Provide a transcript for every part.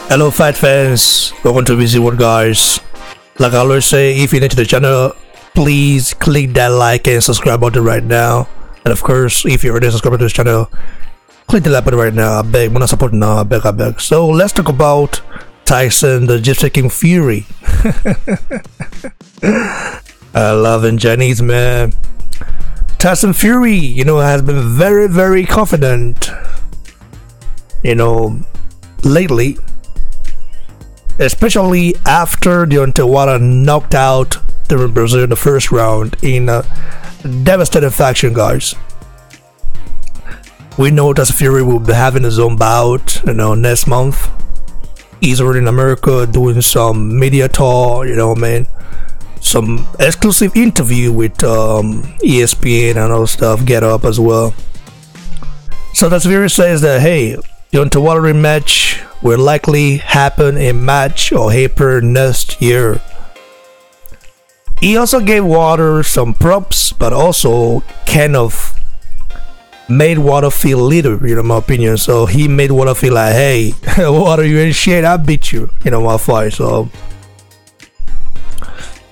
Hello fight fans, welcome to Busy World guys. Like I always say, if you're new to the channel, please click that like and subscribe button right now. And of course, if you're already subscribed to this channel, click the like button right now. I beg, wanna support now, I beg. So let's talk about Tyson, the Gypsy Fury. I love in Chinese, man. Tyson Fury, has been very confident, lately. Especially after Deontay knocked out the Brazil in the first round in a devastating fashion, guys. We know Tyson Fury will be having his own bout, next month. He's already in America doing some media tour, some exclusive interview with ESPN and all stuff, Get Up as well. So Tyson Fury says that, hey, Deontay rematch will likely happen in March or April next year. He also gave Wilder some props, but also kind of made Wilder feel little, in my opinion. So he made Wilder feel like, hey, Wilder, you ain't shit, I beat you, my fight. So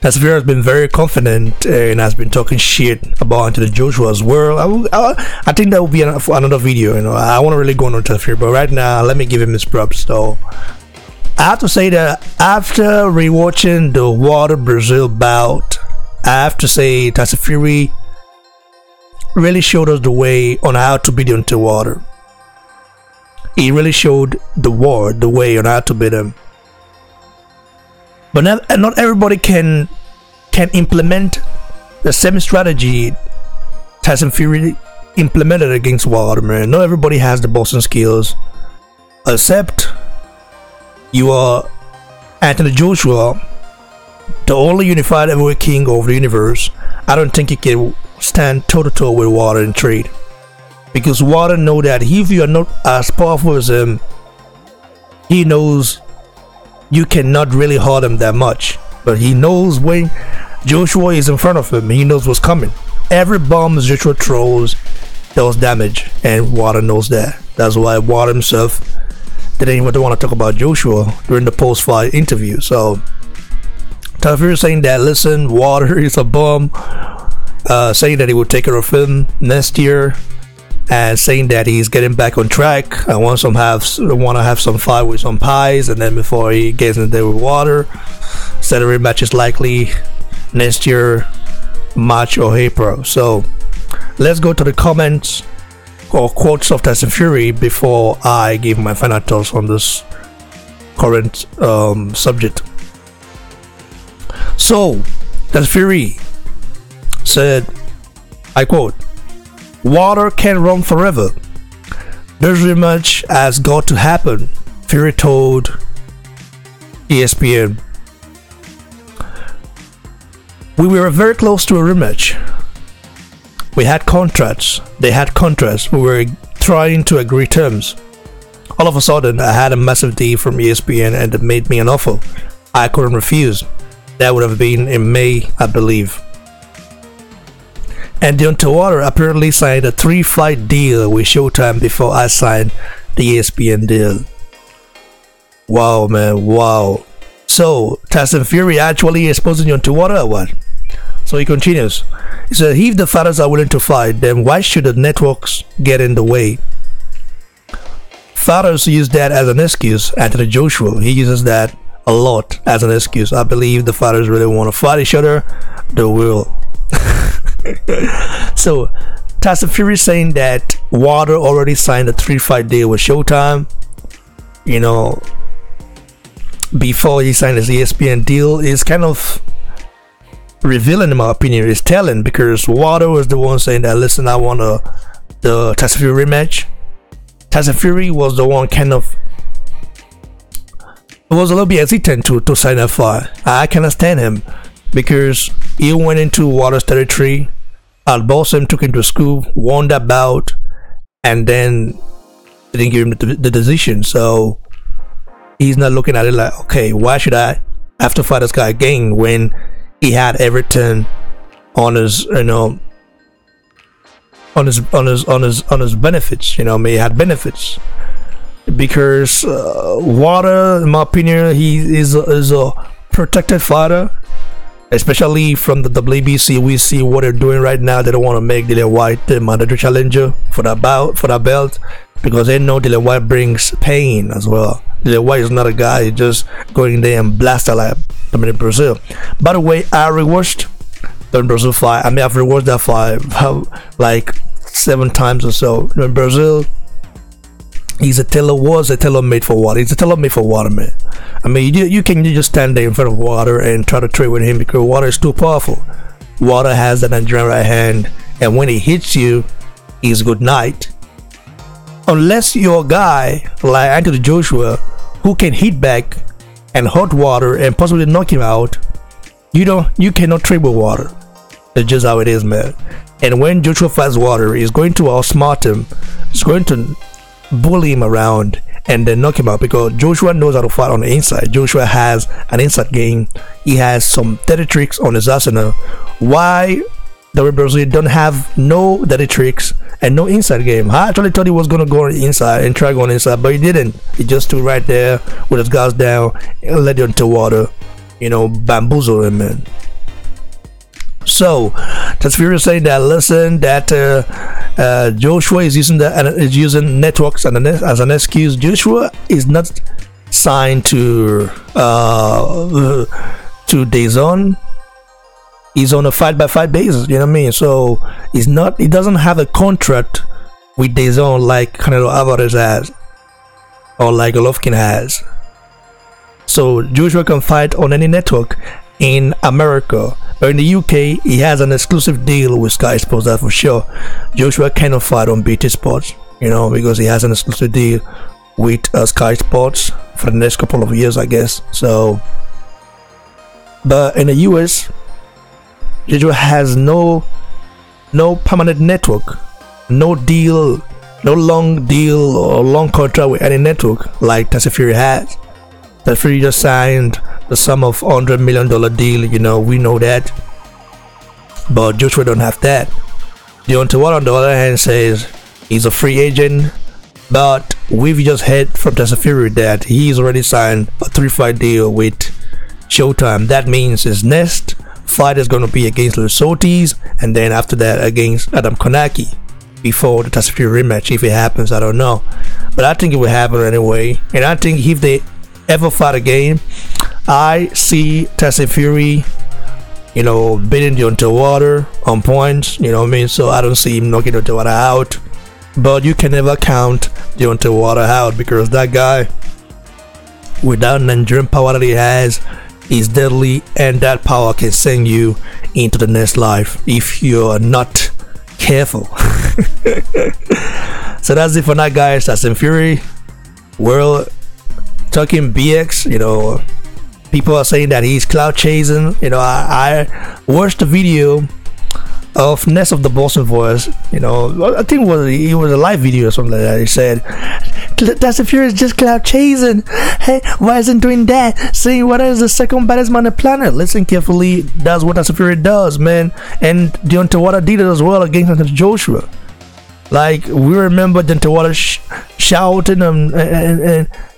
Tyson Fury has been very confident and has been talking shit about Anthony Joshua as well. I think that will be for another video. I want to really go on Tyson Fury, but right now let me give him his props. So I have to say that after rewatching the Wilder Brazil bout, I have to say Tyson Fury really showed us the way on how to beat Deontay Wilder. He really showed the world the way on how to beat him. But not everybody can implement the same strategy Tyson Fury implemented against Wilder, man. Not everybody has the boxing skills, except you are Anthony Joshua, the only unified heavyweight king of the universe. I don't think he can stand toe-to-toe with Wilder in trade, because Wilder knows that if you are not as powerful as him, he knows you cannot really hurt him that much. But he knows when Joshua is in front of him, he knows what's coming. Every bomb Joshua throws does damage, and Wilder knows that. That's why Wilder himself didn't even want to talk about Joshua during the post-fight interview. So Tyson Fury saying that, listen, Wilder is a bum, saying that he will take care of him next year, and saying that he's getting back on track. I want to have some fight with some pies, and then before he gets in there with Wilder, said a rematch is likely next year, March or April. So let's go to the comments or quotes of Tyson Fury before I give my final thoughts on this current subject. So Tyson Fury said, I quote, "Wilder can't run forever. This rematch has got to happen," Fury told ESPN. "We were very close to a rematch. We had contracts. They had contracts. We were trying to agree terms. All of a sudden, I had a massive deal from ESPN and they made me an offer I couldn't refuse. That would have been in May, I believe. And Deontay Wilder apparently signed a 3-fight deal with Showtime before I signed the ESPN deal." Wow, man, wow. So Tyson Fury actually exposing Deontay Wilder or what? So he continues. He said, if the fighters are willing to fight, then why should the networks get in the way? Fighters use that as an excuse. Anthony Joshua, he uses that a lot as an excuse. I believe the fighters really want to fight each other, they will. So Tyson Fury saying that Wilder already signed a 3-fight deal with Showtime, before he signed his ESPN deal, is kind of revealing, in my opinion. Is telling, because Wilder was the one saying that, listen, I want the Tyson Fury rematch. Tyson Fury was the one kind of was a little bit hesitant to sign that fight. I can understand him, because he went into Wilder's territory, outboxed him, took him to school, won that bout, and then they didn't give him the decision. So he's not looking at it like, okay, why should I have to fight this guy again when he had everything on his, on his benefits? He had benefits. because Water, in my opinion, he is a protected fighter, especially from the WBC. We see what they're doing right now. They don't want to make Dillian White the mandatory challenger for that belt, because they know Dillian White brings pain as well. Dillian White is not a guy just going there and blast a like in Brazil. By the way, I rewatched the Brazil fight. I mean, I've rewatched that fight like 7 times or so. In Brazil, was a tailor made for Water. He's a tailor made for Water, man. I mean, you can just stand there in front of Water and try to trade with him, because Water is too powerful. Water has that Nigerian right hand, and when he hits you, it's good night. Unless you're a guy like Anthony Joshua who can hit back and hurt Water and possibly knock him out, you cannot trade with Water. It's just how it is, man. And when Joshua fights Water, he's going to outsmart him. He's going to bully him around and then knock him out, because Joshua knows how to fight on the inside. Joshua has an inside game. He has some dirty tricks on his arsenal. Why the Brazil don't have no dirty tricks and no inside game? I actually thought he was gonna go inside and try going inside, but he didn't. He just stood right there with his guards down and let Deontay Water, bamboozle him, man. So Tyson Fury is saying that, listen, that Joshua is using networks as an excuse. Joshua is not signed to DAZN. He's on a fight by fight basis, you know what I mean? So he doesn't have a contract with DAZN like Canelo Alvarez has, or like Golovkin has. So Joshua can fight on any network in America, but in the UK he has an exclusive deal with Sky Sports, that's for sure. Joshua cannot fight on BT Sports, because he has an exclusive deal with Sky Sports for the next couple of years, I guess. So, but in the US, Joshua has no permanent network, no deal, no long deal or long contract with any network like Tyson Fury has. Tyson Fury just signed the sum of $100 million deal, we know that, but Joshua don't have that. Deontay Water, on the other hand, says he's a free agent, but we've just heard from Tyson Fury that he's already signed a 3-fight deal with Showtime. That means his next fight is going to be against Lusotis, and then after that against Adam Konaki, before the Tyson Fury rematch. If it happens, I don't know, but I think it will happen anyway. And I think if they ever fight again, I see Tyson Fury, beating Deontay Water on points, you know what I mean? So I don't see him knocking Deontay Water out, but you can never count Deontay Water out, because that guy, without Nigerian power that he has, is deadly, and that power can send you into the next life if you're not careful. So that's it for now, guys. Tyson Fury, we're talking BX. People are saying that he's cloud chasing. I watched the video of Ness of the Boston Voice. I think it was a live video or something like that. He said Tyson Fury is just cloud chasing. Hey, why isn't doing that? Saying what is the second baddest man on the planet? Listen carefully. That's what Tyson Fury does, man. And Deontay Water did it as well against Joshua. Like, we remember Deontay Water shouting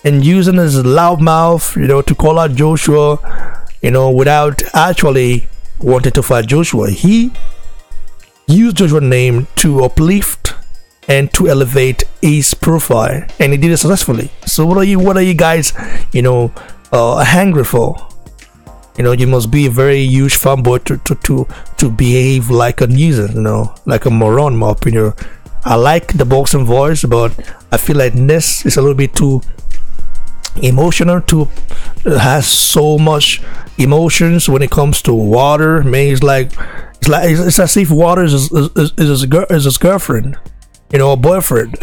and using his loud mouth, to call out Joshua, without actually wanting to fight Joshua. He used Joshua's name to uplift and to elevate his profile, and he did it successfully. So what are you guys, hungry for? You must be a very huge fanboy to behave like a nuisance, like a moron, in my opinion. I like the boxing voice, but I feel like Ness is a little bit too emotional, has so much emotions when it comes to Water. Man, it's as if Water is his girlfriend, a boyfriend.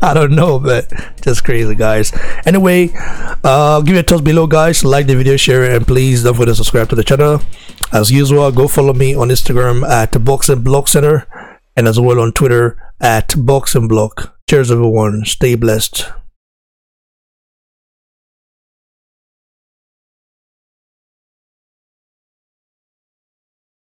I don't know, but just crazy, guys. Anyway, give me a thumbs below, guys. Like the video, share it, and please don't forget to subscribe to the channel. As usual, go follow me on Instagram at Boxing Block Center, and as well on Twitter at Boxing Block. Cheers, everyone. Stay blessed.